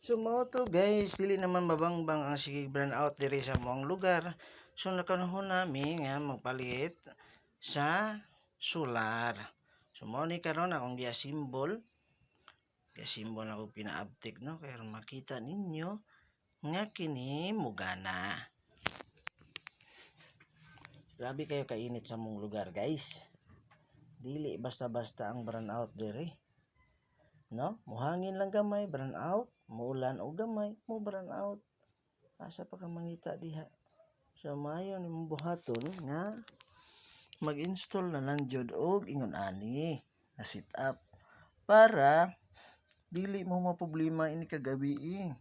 So mao to guys, dili naman mabangbang ang sige brand out diri sa moong lugar. So nakanahon nami nga magpalit sa solar. So mao ni karon akong giasimbol. Giasimbol ako pinaabtik no kay makita ninyo nga kini mugana. Grabe kayo kainit sa mong lugar guys. Dili basta-basta ang brand out diri. No? Muhangin lang gamay, brand out. Muulan o gamay, mo brand out. Asa pa ka mangita diha. So maayo ni mong buhaton nga mag-install na lang jud og ingon ani na set up para dili mo maproblema ini kagabi.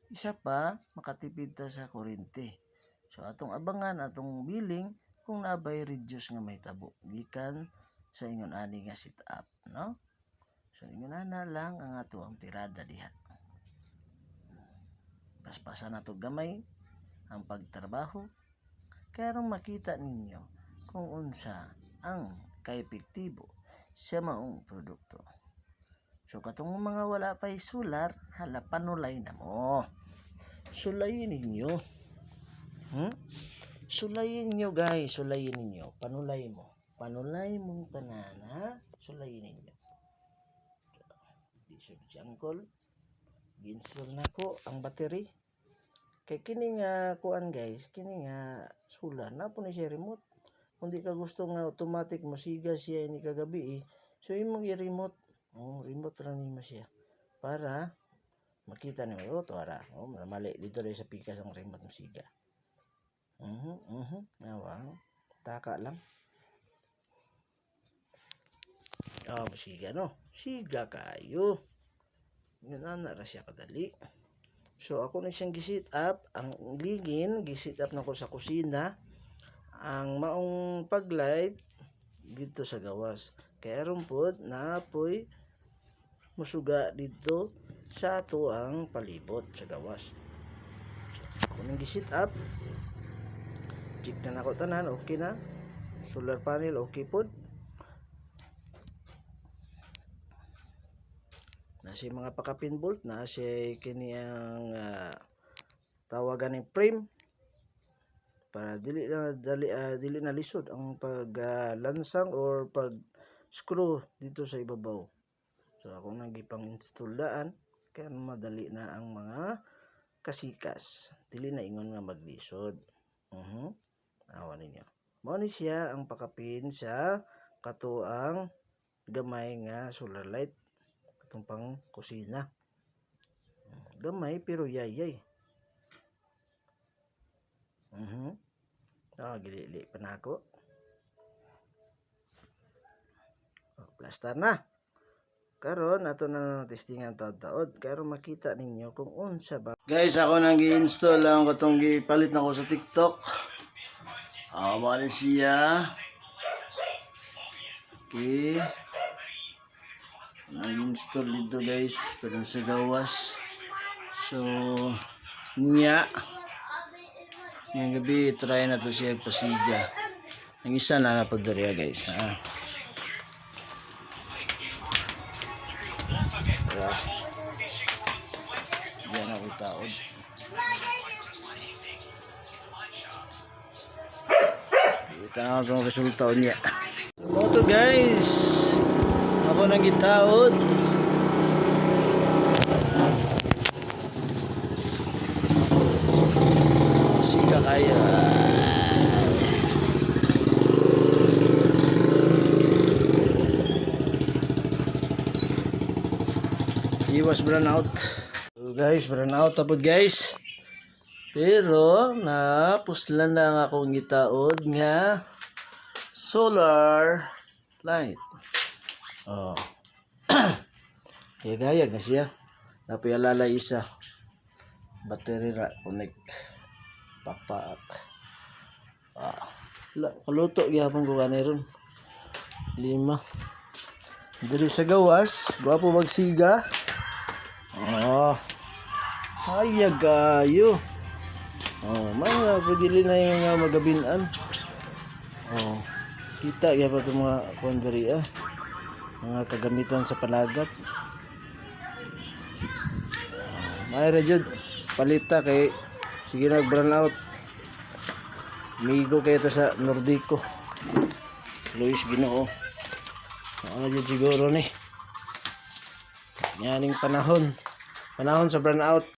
Isa pa makatipid ta sa kuryente. So atong abangan atong billing kung nabay reduce nga may tabo gikan sa ingon ani nga set up, no? So ingon ana lang ang ato ang tirada diha. Paspasan nato gamay ang pagtrabaho kaya ron makita ninyo kung unsa ang kaepektibo sa maong produkto. So katong mga wala pa'y solar, hala panulay na mo. Sulayin ninyo. Sulayin nyo guys, sulayin ninyo. Panulay mo. Panulay mong tanan ha. Sulayin ninyo. Disod si Angkol. Ginstall na ko ang battery. Kay kini nga kuan guys, kini nga solar na po ni siya remote. Kung di ka gusto nga automatic masiga siya ini kagabi so imong i-remote. Remote ra nimo siya para makita niyo to ara. Mali dito sa pikas ang remote masiga. Nawang taka lang. Masiga no. Siga kayo. Yun na ra siya kadali. So ako na siyang gisit up, ang ligin gisit up nako sa kusina, ang maong paglight dito sa gawas. Kaya aron pod naapoy musuga dito sa ato ang palibot sa gawas. So, ako nang gisit up. Check na nako tanan, okay na. Solar panel okay pod. Nasi mga pakapin bolt na siya kini ang tawagan ng frame para dili na lisod ang paglansang or pag screw dito sa ibabaw. So ako nang gipang-install daan kaya madali na ang mga kasikas. Dili na ingon nga maglisod. Awan ninyo. Mao ni siya ang pakapin sa katuang gamay nga solar light. Itong pang kusina. Gamay pero yayay. Gilili pa na ako. Plaster na. Karon ato na testingan taod-taod. Karon makita ninyo kung unsa ba. Guys, ako nang gi-install lang katong gipalit na ko sa TikTok. Mali siya. Okay. Nag-install dito guys pero sa gawas. So nya ngayong gabi try na to siya pasiga. Ang isa na napod dariya guys yan ako taod. Kita na itong resulta niya. So guys, ako nang gitaod. Sika kayo. Iwas burn out. So guys, burn out tapos guys. Pero napuslan lang akong gitaod nga solar light. Gayag na siya. Napayalala isa. Battery ra connect. Pakpak. Kaluto gyapon ko kaniron. 5. Diri sa gawas, gwapo magsiga. Hayag kayo. Mga pwede na yung magabinan. Kita gyapon itong mga kondari mga kagamitan sa palagat. Ay Rajud, palita kay sige nag brown out. Migo kayo ta sa Nordico. Luis Ginoo. Ano jud siguro ni. Yaning panahon. Panahon sa brown out.